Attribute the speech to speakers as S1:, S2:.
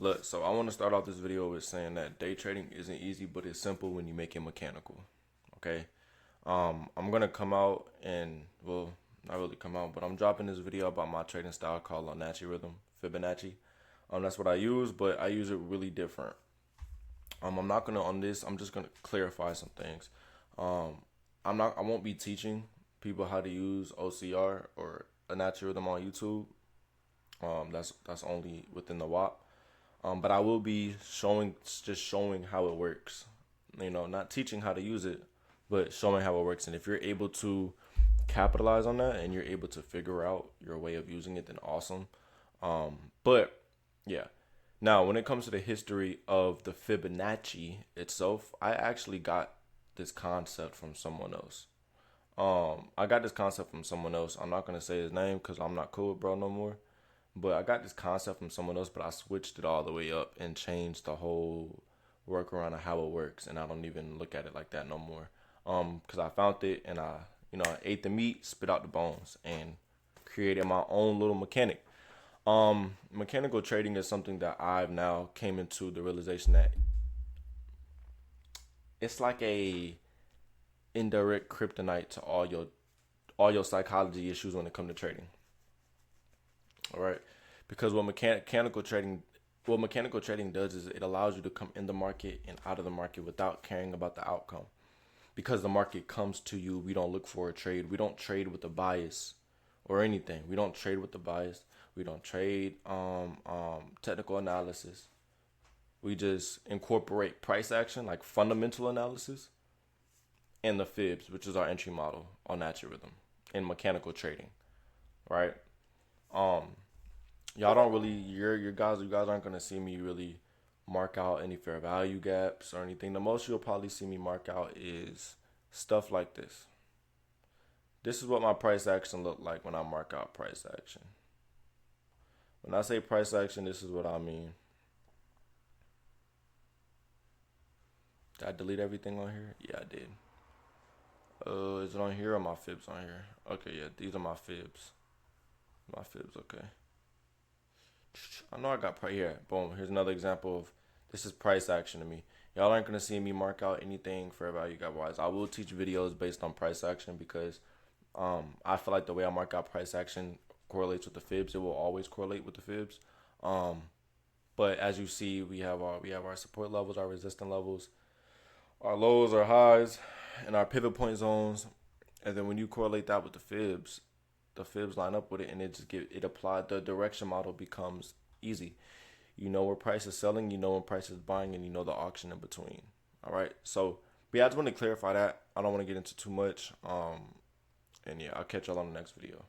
S1: Look, so I want to start off this video with saying that day trading isn't easy, but it's simple when you make it mechanical. Okay. I'm gonna come out and, well, not really come out, but I'm dropping this video about my trading style called OnacciRythm, Fibonacci. That's what I use, but I use it really different. I'm not gonna on this. I'm just gonna clarify some things. I won't be teaching people how to use OCR or OnacciRythm on YouTube. That's only within the WAP. But I will be just showing how it works. You know, not teaching how to use it, but showing how it works. And if you're able to capitalize on that and you're able to figure out your way of using it, then awesome. But yeah. Now, when it comes to the history of the Fibonacci itself, I actually got this concept from someone else. I got this concept from someone else. I'm not gonna say his name because I'm not cool with bro no more. But I got this concept from someone else, but I switched it all the way up and changed the whole workaround of how it works, and I don't even look at it like that no more. Because I found it and I ate the meat, spit out the bones, and created my own little mechanic. Mechanical trading is something that I've now came into the realization that it's like a indirect kryptonite to all your psychology issues when it comes to trading. All right, because what mechanical trading does is it allows you to come in the market and out of the market without caring about the outcome. Because the market comes to you, we don't look for a trade. We don't trade with a bias or anything. We don't trade with the bias. We don't trade technical analysis. We just incorporate price action, like fundamental analysis, and the Fibs, which is our entry model on OnacciRythm in mechanical trading, right? Um, y'all don't really you guys aren't gonna see me really mark out any fair value gaps or anything. The most you'll probably see me mark out is stuff like this. This is what my price action look like when I mark out price action. When I say price action, this is what I mean. Did I delete everything on here? Yeah, I did. Is it on here or my Fibs on here? Okay, yeah, these are my Fibs. My Fibs, okay. I know I got price here. Boom. Here's another example of this is price action to me. Y'all aren't gonna see me mark out anything fair value gap wise. I will teach videos based on price action because I feel like the way I mark out price action correlates with the Fibs. It will always correlate with the Fibs. But as you see, we have our support levels, our resistance levels, our lows, our highs, and our pivot point zones. And then when you correlate that with the Fibs line up with it, and it applied. The direction model becomes easy. You know where price is selling, you know when price is buying, and you know the auction in between. All right. So, but yeah, I just want to clarify that. I don't want to get into too much. And yeah, I'll catch y'all on the next video.